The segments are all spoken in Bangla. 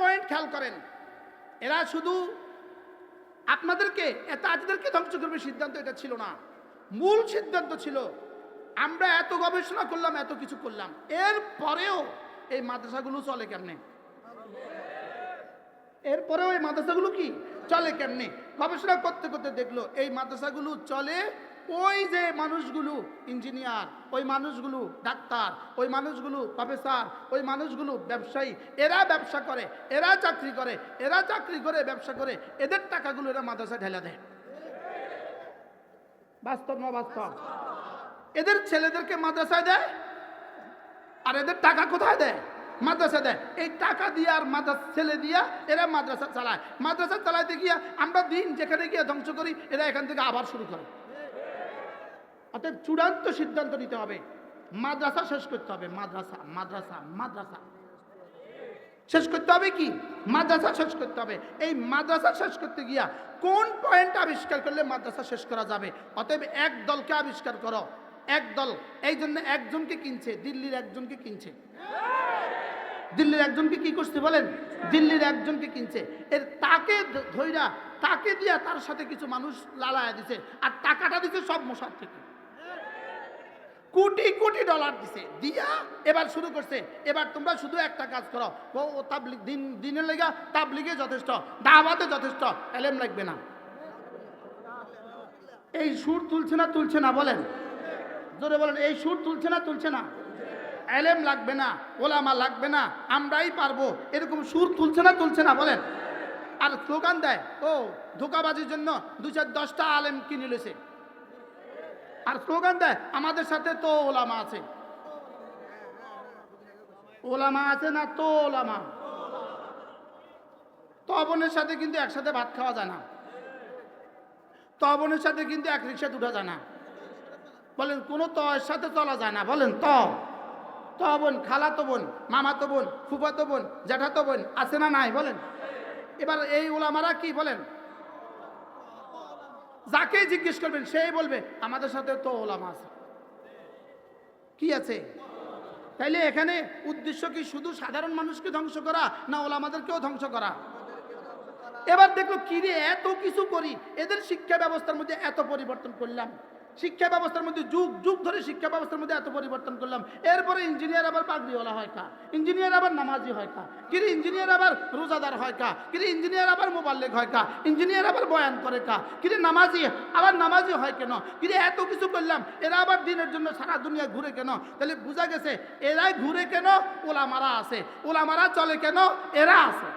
পয়েন্ট খেয়াল করেন, এরা শুধু আপনাদেরকে তাদেরকে ধ্বংস করবে সিদ্ধান্ত এটা ছিল না। মূল সিদ্ধান্ত ছিল আমরা এত গবেষণা করলাম, এত কিছু করলাম, এর পরেও এই মাদ্রাসাগুলো চলে কেমনে, এরপরেও এই মাদ্রাসাগুলো কি চলে কেমনে। গবেষণা করতে করতে দেখলো এই মাদ্রাসাগুলো চলে ওই যে মানুষগুলো ইঞ্জিনিয়ার, ওই মানুষগুলো ডাক্তার, ওই মানুষগুলো প্রফেসর, ওই মানুষগুলো ব্যবসায়ী, এরা ব্যবসা করে, এরা চাকরি করে, এরা চাকরি করে ব্যবসা করে, এদের টাকাগুলো এরা মাদ্রাসায় ঢেলা দেয়। বাস্তব না বাস্তব? এদের ছেলেদেরকে মাদ্রাসায় দেয়, আর এদের টাকা কোথায় দেয়? মাদ্রাসা দেয়। এই টাকা দিয়ে আর মাদ্রাসা ছেলে দিয়া এরা মাদ্রাসা চালায়। মাদ্রাসা চালাইতে গিয়া আমরা দিন যেখানে গিয়ে ধ্বংস করি, এরা এখান থেকে আবার শুরু করে। অতএব চূড়ান্ত সিদ্ধান্ত নিতে হবে, মাদ্রাসা শেষ করতে হবে। মাদ্রাসা মাদ্রাসা মাদ্রাসা শেষ করতে হবে। কি মাদ্রাসা শেষ করতে হবে। এই মাদ্রাসা শেষ করতে গিয়া কোন পয়েন্ট আবিষ্কার করলে মাদ্রাসা শেষ করা যাবে? অতএব এক দলকে আবিষ্কার করো, এক দল। এই জন্য একজনকে কিনছে, দিল্লির একজনকে কিনছে। দিল্লির একজনকে কি করছে বলেন? দিল্লির একজনকে কিনছে। এর তাকে ধইরা, তাকে দিয়া তার সাথে কিছু মানুষ লালায়া দিছে, আর টাকাটা দিছে সব মোসাদ থেকে। কোটি কোটি ডলার দিছে, দিয়া এবার শুরু করছে, এবার তোমরা শুধু একটা কাজ করো, ও তাবলিগ, দিনের লেগা তাবলিগে যথেষ্ট, দাওয়াতে যথেষ্ট, এলেম লাগবে না। এই সুর তুলছে না তুলছে না বলেন? জোরে বলেন, এই সুর তুলছে না তুলছে না? এলেম লাগবে না, ওলামা লাগবে না, আমরাই পারবো, এরকম সুর তুলছে না তুলছে না বলেন? আর স্লোগান দেয়, ও ধোকাবাজির জন্য 2-10টা আলেম কিনে লেছে। আর স্লোগান দেয়, আমাদের সাথে তো ওলামা আছে। ওলামা আছে না তো ওলামা? তবনের সাথে কিন্তু একসাথে ভাত খাওয়া যায় না, তবনের সাথে কিন্তু এক রিক্সাতে উঠা যায় না। বলেন, কোনো তয়ের সাথে চলা যায় না বলেন? বোন, খালাতো বোন, মামাতো বোন, ফুফাতো বোন, জ্যাঠাতো বোন আছে না নাই বলেন? এবার এই ওলামারা কি বলেন? যাকে জিজ্ঞেস করবেন সেই বলবে আমাদের সাথে তো ওলামা আছে। কি আছে? তাইলে এখানে উদ্দেশ্য কি শুধু সাধারণ মানুষকে ধ্বংস করা, না ওলামাদেরকেও ধ্বংস করা? এবার দেখলো কি রে, এত কিছু করি, এদের শিক্ষা ব্যবস্থার মধ্যে এত পরিবর্তন করলাম, শিক্ষা ব্যবস্থার মধ্যে যুগ যুগ ধরে শিক্ষা ব্যবস্থার মধ্যে এত পরিবর্তন করলাম, এরপরে ইঞ্জিনিয়ার আবার পাগড়িওয়ালা হয় কা, ইঞ্জিনিয়ার আবার নামাজি হয় কা, কিরে ইঞ্জিনিয়ার আবার রোজাদার হয় কা, কিরে ইঞ্জিনিয়ার আবার মোবাল্লেগ হয় কা, ইঞ্জিনিয়ার আবার বয়ান করে কা, কিরে নামাজি আবার নামাজি হয় কেন? কিরে এত কিছু করলাম, এরা আবার দিনের জন্য সারা দুনিয়া ঘুরে কেন? তাহলে বোঝা গেছে এরাই ঘুরে কেন, ওলামারা আছে। ওলামারা চলে কেন, এরা আছে।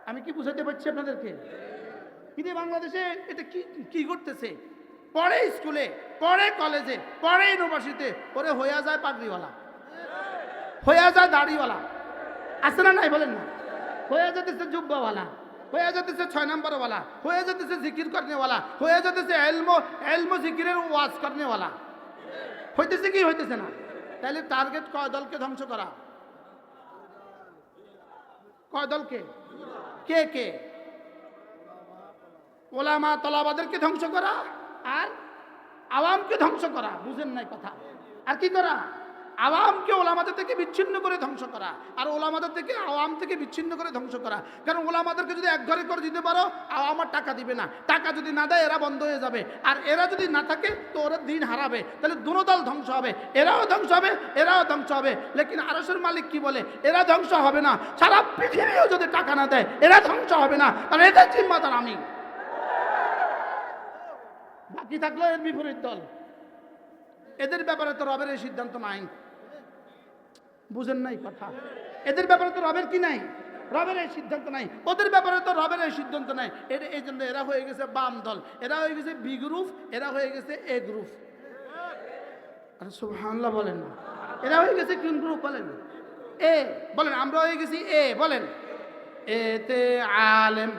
আমি কি বুঝাতে পারছি আপনাদেরকে? কিন্তু বাংলাদেশে এটা কি করতেছে? পড়ে স্কুলে, পড়ে কলেজে, পড়ে ইউনিভার্সিটিতে, পরে হইয়া যায় পাগড়িওয়ালা, হইয়া যায় দাড়িওয়ালা, আছে না নাই বলেন না? হয়ে যেতেছে জুব্বাওয়ালা, হয়ে যেতেছে 6 নম্বরওয়ালা, হয়ে যেতেছে জিকির করনেওয়ালা, হয়ে যেতেছে এলমো জিকিরের ওয়াজ করনেওয়ালা। হইতেছে কি হইতেছে না? তাহলে টার্গেট কয় দলকে ধ্বংস করা? কয় দলকে? কে কে? ওলামা তলাবাদেরকে ধ্বংস করা আর আওয়ামকে ধ্বংস করা। বুঝেন নাই কথা? আর কি করা? আওয়ামকে ওলামাদের থেকে বিচ্ছিন্ন করে ধ্বংস করা, আর ওলামাদের থেকে আওয়াম থেকে বিচ্ছিন্ন করে ধ্বংস করা। কারণ ওলামাদেরকে যদি এক ঘরে করে দিতে পারো, আওয়াম টাকা দিবে না, টাকা যদি না দেয় এরা বন্ধ হয়ে যাবে, আর এরা যদি না থাকে তো ওরা দিন হারাবে। তাহলে দুনো দল ধ্বংস হবে, এরাও ধ্বংস হবে, এরাও ধ্বংস হবে। লেকিন আরশের মালিক কি বলে? এরা ধ্বংস হবে না, সারা পৃথিবীও যদি টাকা না দেয় এরা ধ্বংস হবে না, তাহলে এদের জিম্মাদার আমি। বাকি থাকলো এর বিপরীত দল। এদের ব্যাপারে তো রবের এই সিদ্ধান্ত নাই। বুঝেন নাই কথা? এদের ব্যাপারে তো রবের কি নাই? রবের এই সিদ্ধান্ত নাই। ওদের ব্যাপারে তো রবের এই সিদ্ধান্ত নাই। এই জন্য এরা হয়ে গেছে বাম দল, এরা হয়ে গেছে বি গ্রুপ, এরা হয়ে গেছে এ গ্রুপ। আরে সুবহানাল্লাহ বলেন না? এরা হয়ে গেছে কোন গ্রুপ বলেন? এ বলেন। আমরা হয়ে গেছি এ বলেন। এতে আলেম,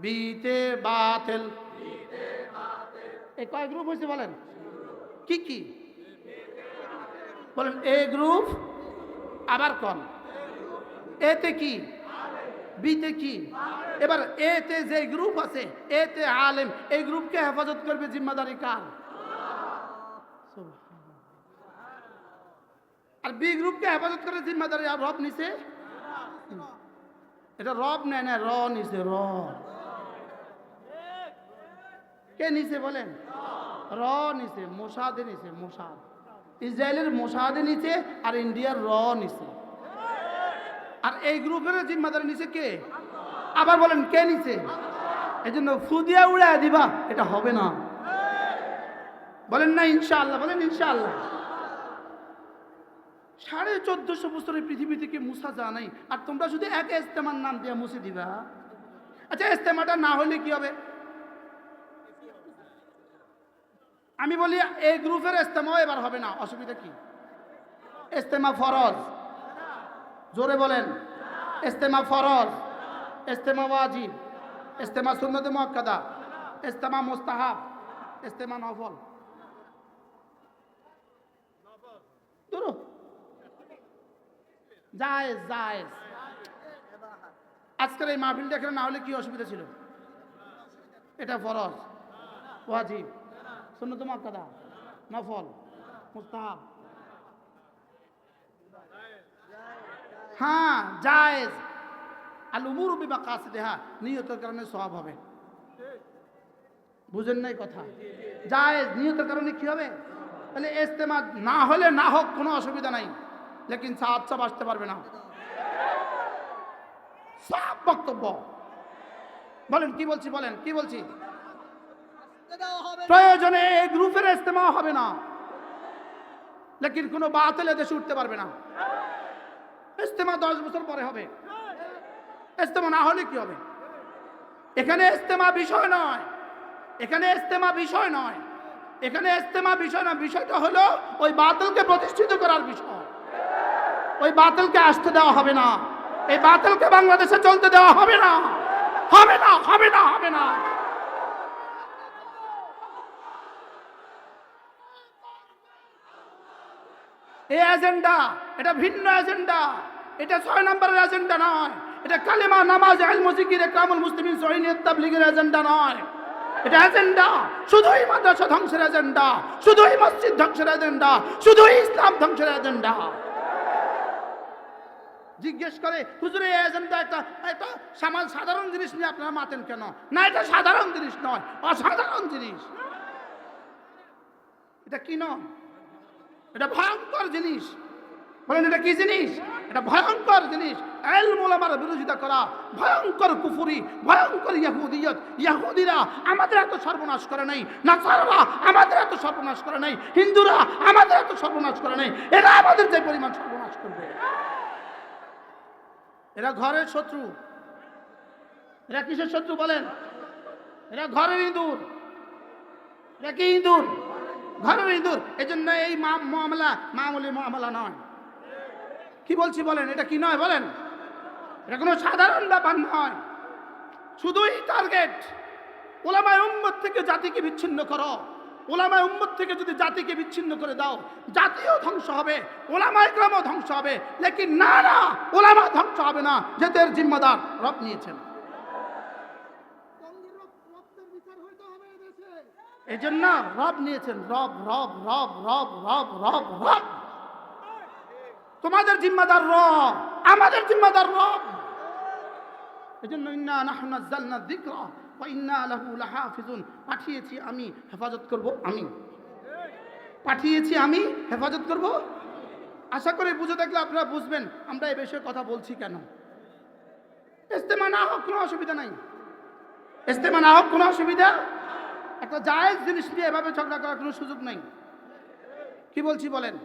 বিতে বাতিল। এই কয় গ্রুপ হয়েছে বলেন? কি কি বলেন? এ গ্রুপ, আবার কোন? এতে কি, বিতে কি? এবার এতে যে গ্রুপ আছে, এতে আলেম, এই গ্রুপকে হেফাজত করবে, জিম্মাদারি কার? আর বি গ্রুপকে হেফাজত করে জিম্মাদারি আর রব নিছে, এটা রব নেয় না, র নিছে, র। কে নিছে বলেন? র নিছে, মোসাদে নিছে, মোসাদ। ইসরায়েলের মোসাদে নিছে আর ইন্ডিয়ার র নিছে। আর এই গ্রুপের জিম্মাদারি নিছে কে? আবার বলেন কে নিছে? এই জন্য ফুদিয়া উড়া দিবা, এটা হবে না। বলেন না ইনশাআল্লাহ, বলেন ইনশাআল্লাহ। 1450 বছরের পৃথিবী থেকে মুছা যা নাই, আর তোমরা শুধু এক ইস্তেমার নাম দিয়ে মুছে দিবা। আচ্ছা, ইস্তেমাটা না হলে কি হবে? আমি বলি এই গ্রুপের ইস্তেমাও এবার হবে না, অসুবিধা কি? ইস্তেমা ফরজ, জোরে বলেন। ইস্তেমা ফরজ, ইস্তেমা ওয়াজিব, ইস্তেমা সুন্নতে মুআক্কাদা, ইস্তেমা মুস্তাহাব, ইস্তেমা নফল। দুরু জায়েজ, জায়েজ। আজকের এই মাহফিলটা এখানে না হলে কি অসুবিধা ছিল? এটা ফরজ, ওয়াজিব, সুন্নত মুআক্কাদা, নফল, মুস্তাহাব। হ্যাঁ জায়েজ। আল উমুরু বিমাকাসিদিহা, নিয়তের কারণে সওয়াব হবে। বুঝেন নাই কথা? জায়েজ, নিয়তের কারণে কি হবে? তাহলে ইস্তেমা না হলে না হোক, কোনো অসুবিধা নাই, লেকিন সাহাব সাহেব আসতে পারবে না। সব বক্তব্য বলেন, কি বলছি বলেন, কি বলছি? প্রয়োজনে এই গ্রুপের ইস্তেমা হবে না, লেকিন কোনো বাতিল দেশে উঠতে পারবে না। ইস্তেমা 10 বছর পরে হবে। ইস্তেমা না হলে কি হবে? এখানে ইস্তেমা বিষয় নয়, এখানে ইস্তেমা বিষয় নয়, এখানে ইস্তেমা বিষয় না। বিষয়টা হলো ওই বাতিলকে প্রতিষ্ঠিত করার বিষয়। ওই বাতিলকে আসতে দেওয়া হবে না, এই বাতিলকে বাংলাদেশে চলতে দেওয়া হবে না, হবে না, হবে না, হবে না। এই এজেন্ডা, এটা ভিন্ন এজেন্ডা, এটা 6 নম্বরের এজেন্ডা নয়, এটা কালেমা, নামাজ, ইলম, জিকির, ইকরামুল মুসলিমিন, সহিহ তাবলীগের এজেন্ডা নয়। এটা এজেন্ডা শুধুই মাদ্রাসা ধ্বংসের এজেন্ডা, শুধুই মসজিদ ধ্বংসের এজেন্ডা, শুধুই ইসলাম ধ্বংসের এজেন্ডা। জিজ্ঞেস করে হুজুর এই এজেন্ডা একটা সাধারণ জিনিস নিয়ে আপনারা মাতেন কেন? না, এটা সাধারণ জিনিস নয়, অসাধারণ জিনিস। এটা কি নয়? এটা ভয়ঙ্কর জিনিস। বলেন এটা কি জিনিস? এটা ভয়ঙ্কর জিনিস। ইলম উলামার বিরোধিতা করা ভয়ঙ্কর কুফরি, ভয়ঙ্কর ইহুদিয়ত। ইহুদিরা আমাদের এত সর্বনাশ করে নাই, নাসারারা আমাদের এত সর্বনাশ করে নাই, হিন্দুরা আমাদের এত সর্বনাশ করে নাই, এরা আমাদের যে পরিমাণ সর্বনাশ করবে। এরা ঘরের শত্রু। এরা কিসের শত্রু বলেন? এরা ঘরের ইঁদুর। এরা কি ইঁদুর? ঘরের ইঁদুর। এই জন্য এই মামলা মামুলি মামলা নয়। কি বলছি বলেন? এটা কি নয় বলেন? এটা কোনো সাধারণ ব্যাপার নয়। শুধুই টার্গেট উলামায়ে উম্মত থেকে জাতিকে বিচ্ছিন্ন করো। উলামায়ে উম্মত থেকে যদি জাতিকে বিচ্ছিন্ন করে দাও, জাতিও ধ্বংস হবে, উলামায়ে কেরামও ধ্বংস হবে। লেকিন না না, উলামা ধ্বংস হবে না, যেটার জিম্মাদার রব নিয়েছেন। এই জন্য রব নিয়েছেন, রব রব রব রব রব রব রব। তোমাদের জিম্মাদার রব, আমাদের জিম্মাদার রব। এই জন্য ইন্না নাহনু নাযালনা যিকরা ওয়া ইন্না লাহু লাহাফিজুন। পাঠিয়েছি আমি, হেফাজত করব আমি। পাঠিয়েছি আমি, হেফাজত করব। আশা করি বুঝে থাকলে আপনারা বুঝবেন আমরা এই বিষয়ে কথা বলছি কেন। ইস্তেমা না হোক কোনো অসুবিধা নাই, ইস্তেমা না হোক কোনো অসুবিধা। একটা জায়েজ জিনিস নিয়ে এভাবে ঝগড়া করার কোনো সুযোগ নাই। কি বলছি বলেন?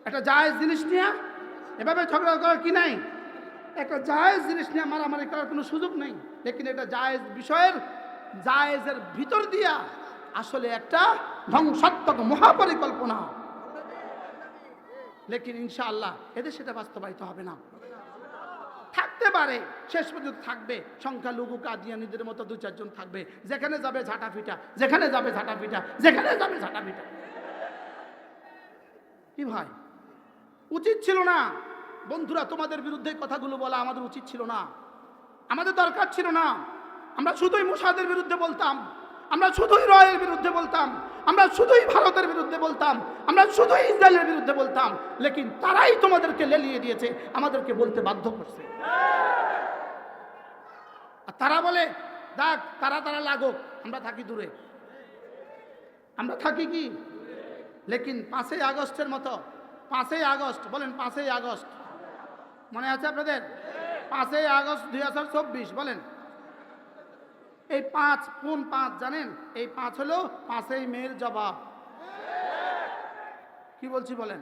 একটা জায়েজ জিনিস নিয়ে এভাবে ঝগড়া করার কি নাই? একটা জায়েজ জিনিস নিয়ে মারামারি করার কোনো সুযোগ নেই। লেকিন এটা জায়েজ বিষয়ের, জায়েজের ভিতর দিয়া আসলে একটা ধ্বংসাত্মক মহাপরিকল্পনা। লেকিন ইনশাআল্লাহ এদের সেটা বাস্তবায়িত হবে না। থাকতে পারে, শেষ পর্যন্ত থাকবে সংখ্যালঘু কাদিয়ানীদের মতো 2-4 জন থাকবে, যেখানে যাবে ঝাঁটা পিটা, যেখানে যাবে ঝাঁটা পিটা, যেখানে যাবে ঝাঁটা পিটা। কি ভাই, উচিত ছিল না বন্ধুরা তোমাদের বিরুদ্ধে কথাগুলো বলা? আমাদের উচিত ছিল না, আমাদের দরকার ছিল না। আমরা শুধুই মুসাদের বিরুদ্ধে বলতাম, আমরা শুধুই রয়ের বিরুদ্ধে বলতাম, আমরা শুধুই ভারতের বিরুদ্ধে বলতাম, আমরা শুধুই ইসরায়েলের বিরুদ্ধে বলতাম, লেকিন তারাই তোমাদেরকে লেলিয়ে দিয়েছে, আমাদেরকে বলতে বাধ্য করছে। আর তারা বলে দেখ তারা লাগুক, আমরা থাকি দূরে, আমরা থাকি কি। লেকিন 5ই আগস্টের মতো, 5ই আগস্ট বলেন, 5ই আগস্ট মনে আছে আপনাদের? 5ই আগস্ট 2024 বলেন। এই 5 কোন 5 জানেন? এই 5 হলো 5ই মের জবাব। কি বলছি বলেন?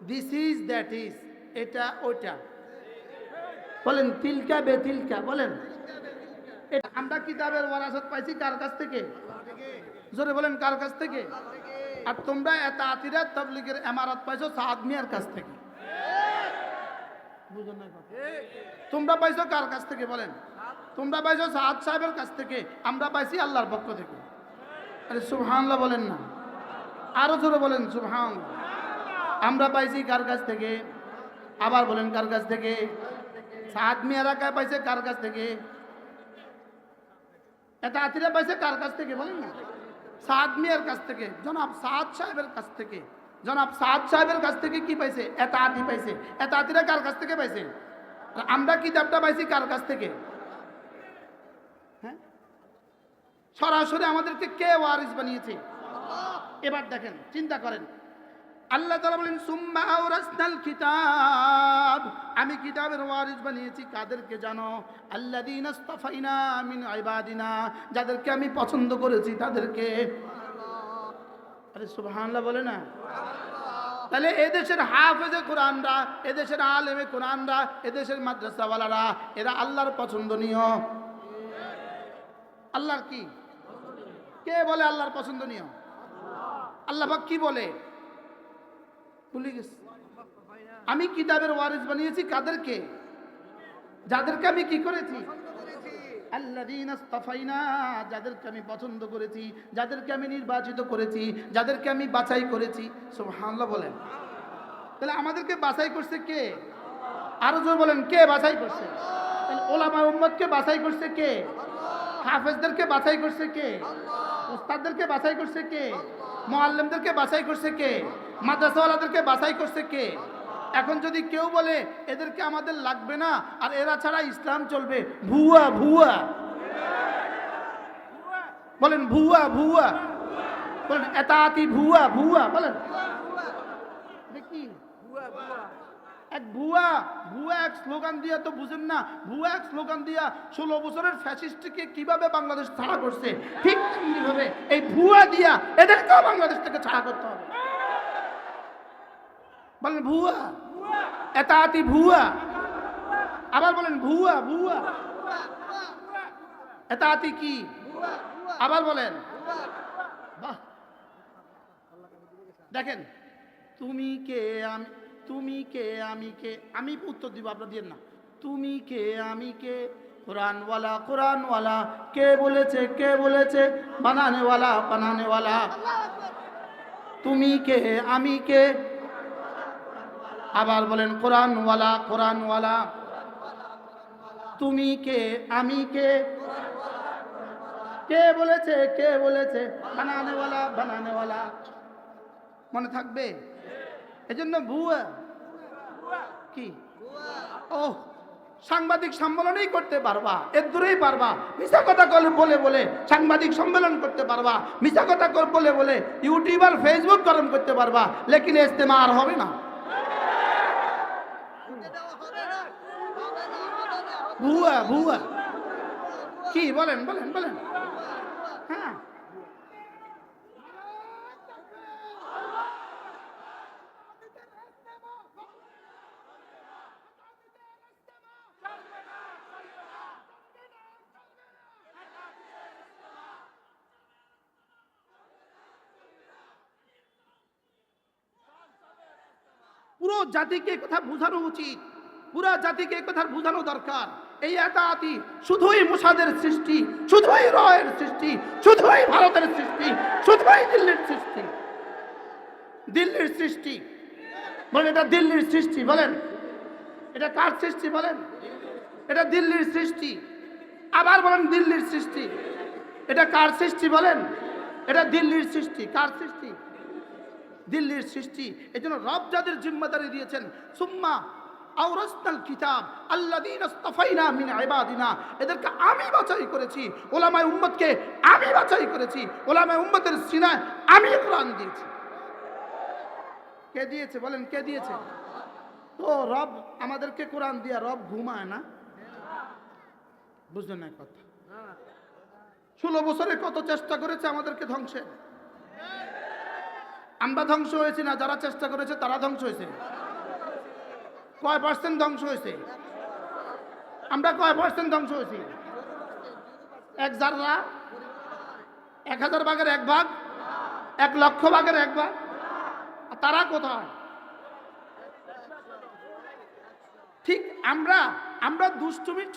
দিস ইজ দ্যাট ইজ, এটা ওইটা বলেন, তিলকা বেতিলকা বলেন। আমরা কিতাবের ওয়ারাসত পাইছি কার কাছ থেকে? জোরে বলেন, কার কাছ থেকে? আর তোমরা এতাআতিরা তাবলীগের ইমারত পাইছো সাদ মিয়ার কাছ থেকে। বুঝুন না কথা। তোমরা পাইছো কার কাছ থেকে বলেন? তোমরা পাইছো সাদ সাহেবের কাছ থেকে, আমরা পাইছি আল্লাহর পক্ষ থেকে। আরে সুবহানাল্লাহ বলেন না, আরো জোরে বলেন সুবহানাল্লাহ। আমরা পাইছি কার কাছ থেকে? আবার বলেন কার কাছ থেকে? সাদ মিয়ারা কা পাইছে কার কাছ থেকে? এতাআতিরা পাইছে কার কাছ থেকে বলেন না? সাদ মিয়ার কাছ থেকে, জনাব সাদ সাহেবের কাছ থেকে। জনাব সাদ সাহেবের কাছ থেকে কি পাইছে? এতাআতি পাইছে। এতাআতিরা কার কাছ থেকে পাইছে? আমরা কিতাবটা পাইছি কার কাছ থেকে? হ্যাঁ, সরাসরি আমাদেরকে কে ওয়ারিস বানিয়েছে? এবার দেখেন, চিন্তা করেন, আল্লাহ তাআলা বলেন সুম্মা আওরাসনাল কিতাব, আমি কিতাবের ওয়ারিস বানিয়েছি কাদেরকে জানো? আল্লাযীনা ইসতাফাইনা মিন ইবাদিনা, যাদেরকে আমি পছন্দ করেছি তাদেরকে। আরে সুবহানাল্লাহ বলে না? তাহলে এদেশের হাফেজে কোরআনরা, এদেশের আলেমে কোরআনরা, এদেশের মাদ্রাসাওয়ালারা, এরা আল্লাহর পছন্দনীয়। আল্লাহর কি? কে বলে আল্লাহর পছন্দনীয়? আল্লাহ পাক কি বলে? ভুলে গেছি। আমি কিতাবের ওয়ারিস বানিয়েছি কাদেরকে? যাদেরকে আমি কি করেছি? আল্লাযীনা ইসতাফাইনা, যাদেরকে আমি পছন্দ করেছি, যাদেরকে আমি নির্বাচিত করেছি, যাদেরকে আমি বাছাই করেছি। সুবহানাল্লাহ বলেন। তাহলে আমাদেরকে বাছাই করছে কে? আরো জোরে বলেন, কে বাছাই করছে? তাহলে ওলামা উম্মতকে বাছাই করছে কে? হাফেজদেরকে বাছাই করছে কে? উস্তাদদেরকে বাছাই করছে কে? মুআল্লিমদেরকে বাছাই করছে কে? মাদ্রাসাওয়ালাদেরকে বাছাই করছে কে? এখন যদি কেউ বলে এদেরকে আমাদের লাগবে না আর এরা ছাড়া ইসলাম চলবে, ভুয়া ভুয়া বলেন, ভুয়া ভুয়া বলেন, এতাআতি ভুয়া ভুয়া বলেন। দেখি এক ভুয়া ভুয়া এক স্লোগান দিয়া তো বুঝেন না, ভুয়া এক স্লোগান দিয়া 16 বছরের ফ্যাসিস্টকে কিভাবে বাংলাদেশ ছাড়া করছে, ঠিক তেমনিভাবে এই ভুয়া দিয়া এদেরকেও বাংলাদেশ থেকে ছাড়া করতে হবে। বলেন ভুয়া, এতাআতি ভুয়া। আবার বলেন ভুয়া ভুয়া। এতাআতি কি? আবার বলেন। বাহ, দেখেন, তুমি কে আমি, তুমি কে আমি কে, আমি উত্তর দিব, আপনারা দিয়েন না। তুমি কে আমি কে, কোরআনওয়ালা কোরআনওয়ালা, কে বলেছে কে বলেছে, বানানেওয়ালা বানানেওয়ালা। তুমি কে আমি কে, আবার বলেন কোরআনওয়ালা কোরআনওয়ালা। তুমি কে আমি কে, কে বলেছে কে বলেছে, বানানেওয়ালা বানানেওয়ালা। মনে থাকবে? এজন্য ভুয়া কি? ও সাংবাদিক সম্মেলনই করতে পারবা, এর দূরেই পারবা। মিছা কথা বলে বলে সাংবাদিক সম্মেলন করতে পারবা, মিছা কথা বলে বলে ইউটিউব আর ফেসবুক গরম করতে পারবা, লেকিন ইজতেমা আর হবে না। ভুয়া ভুয়া কি? বলেন বলেন বলেন। হ্যাঁ, পুরো জাতিকে কথা বোঝানো উচিত, পুরো জাতিকে কথা বোঝানো দরকার। এই এতাআতি শুধুই মুসাদের সৃষ্টি, শুধুই রয়ের সৃষ্টি, শুধুই ভারতের সৃষ্টি, শুধুই দিল্লির সৃষ্টি। দিল্লির সৃষ্টি বলেন, এটা দিল্লির সৃষ্টি বলেন। এটা কার সৃষ্টি বলেন? এটা দিল্লির সৃষ্টি। আবার বলেন দিল্লির সৃষ্টি। এটা কার সৃষ্টি বলেন? এটা দিল্লির সৃষ্টি। কার সৃষ্টি? দিল্লির সৃষ্টি। এই জন্য রব যাদের জিম্মাদারি দিয়েছেন, সুম্মা আওরাসনাল কিতাব আল্লাযীনা ইসতাফাইনা মিন ইবাদিনা, এদেরকে আমি বাছাই করেছি, উলামায়ে উম্মতকে আমি বাছাই করেছি, উলামায়ে উম্মতের সিনায় আমি কোরআন দিয়েছি। কে দিয়েছে বলেন? কে দিয়েছে? তো রব আমাদেরকে কোরআন দিয়া রব ঘুমায় না? বুঝলেন না কথা? 16 বছরে কত চেষ্টা করেছে আমাদেরকে ধ্বংসের। আমরা ধ্বংস হয়েছি না, যারা চেষ্টা করেছে তারা ধ্বংস হয়েছে। কয় পার্সেন্ট ধ্বংস হয়েছে? আমরা কয় পার্সেন্ট ধ্বংস হয়েছি? 1 জাররা, 1000 ভাগের 1 ভাগ, 1 লক্ষ ভাগের 1 ভাগ। আর তারা কোথায়? ঠিক আমরা দুষ্টুমির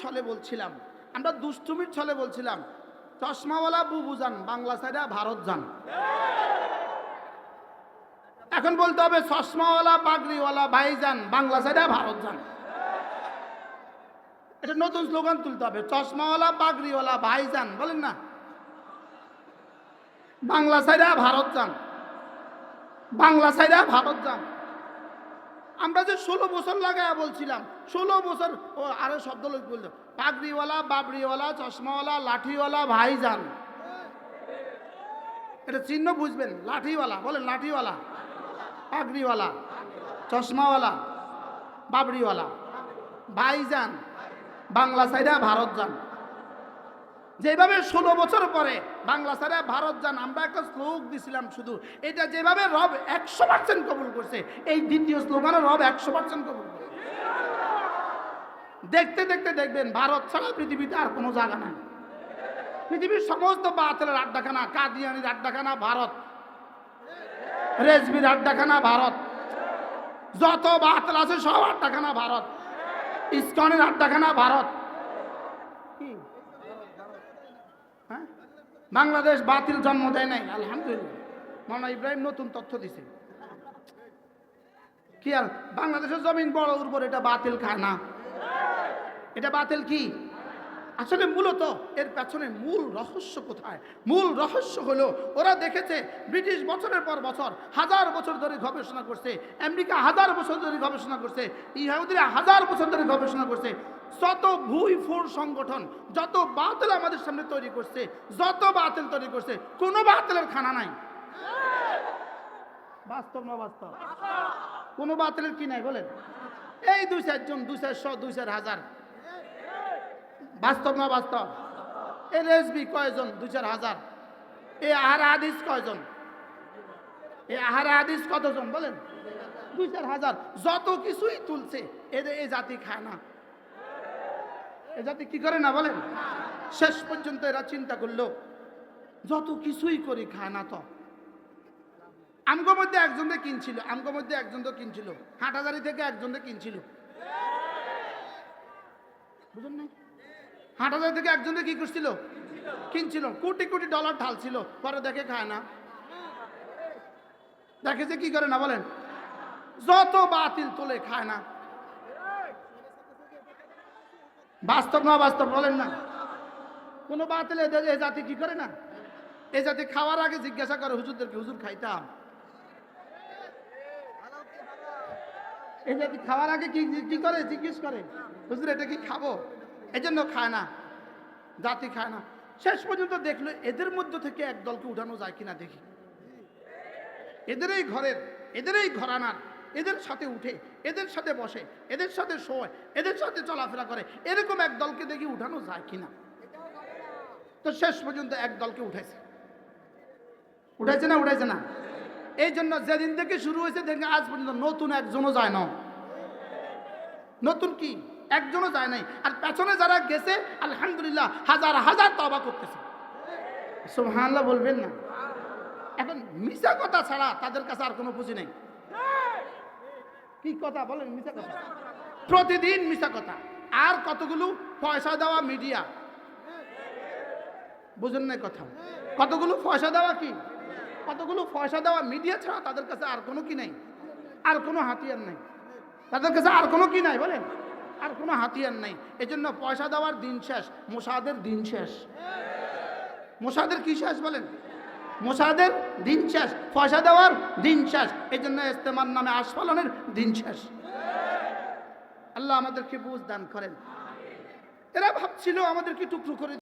ছলে বলছিলাম, চশমাওয়ালা বুবু যান, বাংলা সাইডে ভারত যান। এখন বলতে হবে চশমাওয়ালা পাগড়িওয়ালা ভাইজান, বাংলা সাইডে ভারত যান। এটা নতুন স্লোগান তুলতে হবে, চশমাওয়ালা পাগড়িওয়ালা ভাইজান, বলেন না, বাংলা সাইডে ভারত যান, বাংলা সাইডে ভারত যান। আমরা যে 16 বছর লাগায় বলছিলাম, 16 বছর ও আরো শব্দ লোক বলতো, পাগড়িওয়ালা, বাবড়িওয়ালা, চশমাওয়ালা, লাঠিওয়ালা ভাইজান। এটা চিহ্ন বুঝবেন, লাঠিওয়ালা বলেন, লাঠিওয়ালা, পাগড়িওয়ালা, চশমাওয়ালা, বাবড়িওয়ালা ভাইজান, বাংলা সাইডে ভারত যান। যেভাবে 16 বছর পরে বাংলা সাইডে ভারত যান, আমরা একটা শ্লোক দিছিলাম শুধু, এটা যেভাবে রব 100% কবুল করছে, এই দ্বিতীয় স্লোগানে রব 100% কবুল করছে। দেখতে দেখতে দেখবেন ভারত ছাড়া পৃথিবীতে আর কোনো জায়গা নাই। পৃথিবীর সমস্ত বাতিলের আড্ডাখানা, কাদিয়ানির আড্ডাখানা ভারত, রেজবির আড্ডাখানা ভারত, যত বাতিল আছে সব আড্ডাখানা ভারত, ইসকনের আড্ডাখানা ভারত। হ্যাঁ, বাংলাদেশ বাতিল জন্ম দেয় নাই, আলহামদুলিল্লাহ। মাওলানা ইব্রাহিম নতুন তথ্য দিছে। কি আর বাংলাদেশের জমিন বড় উর্বর, এটা বাতিল খায় না। এটা বাতিল কি? আসলে মূলত এর পেছনে মূল রহস্য কোথায়? মূল রহস্য হলো ওরা দেখেছে ব্রিটিশ বছরের পর বছর 1000 বছর ধরে গবেষণা করছে, আমেরিকা 1000 বছর ধরে গবেষণা করছে, ইহুদিরা 1000 বছর ধরে গবেষণা করছে। যত ভুইফোর সংগঠন, যত বাতিল আমাদের সামনে তৈরি করছে, যত বাতিল তৈরি করছে, কোনো বাতিলের খানা নাই। বাস্তব না বাস্তব? কোনো বাতিলের কি নাই বলেন? এই 2-4 জন, 2-400, 2-4 হাজার। বাস্তব না বাস্তব? এই রেজবি কয়জন? 2-4 হাজার। এই আহার হাদিস কয়জন? এই আহার হাদিস কতজন বলেন? 2-4 হাজার। যত কিছুই তুলছে, এদের এই জাতি খায় না। এ জাতি কি করে না বলেন? শেষ পর্যন্ত এরা চিন্তা করলো যত কিছুই করি খায় না। তো আমগো মধ্যে একজনকে কিনছিল, হাটহাজারি থেকে একজনকে কিনছিল, বুঝলেন না? হাটহাজারি থেকে একজনকে কি করছিল? কিনছিল, কোটি কোটি ডলার ঢালছিল, পরে দেখে খায় না। দেখে যে কি করে না বলেন? যত বাতিল তোলে খায় না। বাস্তব না বাস্তব বলেন না? কোন বাতিল এ জাতি কি করে না? এই জাতি খাওয়ার আগে জিজ্ঞাসা করে হুজুরদেরকে, হুজুর খাইতাম? এই জাতি খাওয়ার আগে কি করে? জিজ্ঞেস করে, হুজুর এটা কি খাবো? এই জন্য খায় না, জাতি খায় না। শেষ পর্যন্ত দেখলো এদের মধ্য থেকে এক দলকে উঠানো যায় কিনা দেখি। এদের এই ঘরানার, এদের সাথে উঠে, এদের সাথে বসে, এদের সাথে শোয়, এদের সাথে চলাফেরা করে, এরকম এক দলকে দেখি উঠানো যায় কিনা। তো শেষ পর্যন্ত এক দলকে উঠেছে না? এই জন্য যেদিন থেকে শুরু হয়েছে দেখে আজ পর্যন্ত নতুন একজনও যায় না। নতুন কি একজনও যায় নাই। আর পেছনে যারা গেছে আলহামদুলিল্লাহ হাজার হাজার তওবা করতেছে। সুবহানাল্লাহ বলবেন না? এখন মিছা কথা ছাড়া তাদের কাছে আর কোনো পুঁজি নেই। কি কথা বলেন? মিছা কথা, প্রতিদিন মিছা কথা। আর কতগুলো পয়সা দেওয়া মিডিয়া, বুঝেন না কথা? কতগুলো পয়সা দেওয়া কি, কতগুলো পয়সা দেওয়া মিডিয়া ছাড়া তাদের কাছে আর কোনো কি নাই, আর কোনো হাতিয়ার নাই। তাদের কাছে আর কোনো কি নাই বলেন? আর কোনো হাতিয়ার নাই। এই জন্য পয়সা দেওয়ার দিন শেষ, মোসাদের দিন শেষ। মোসাদের কি শেষ বলেন? মোসাদের দিন শেষ, পয়সা দেওয়ার দিন শেষ, এই জন্য ইস্তেমার নামে আস্ফালনের দিন শেষ। আল্লাহ আমাদেরকে বুঝ দান করেন। এরা ভাবছিল আমাদেরকে টুকরো করে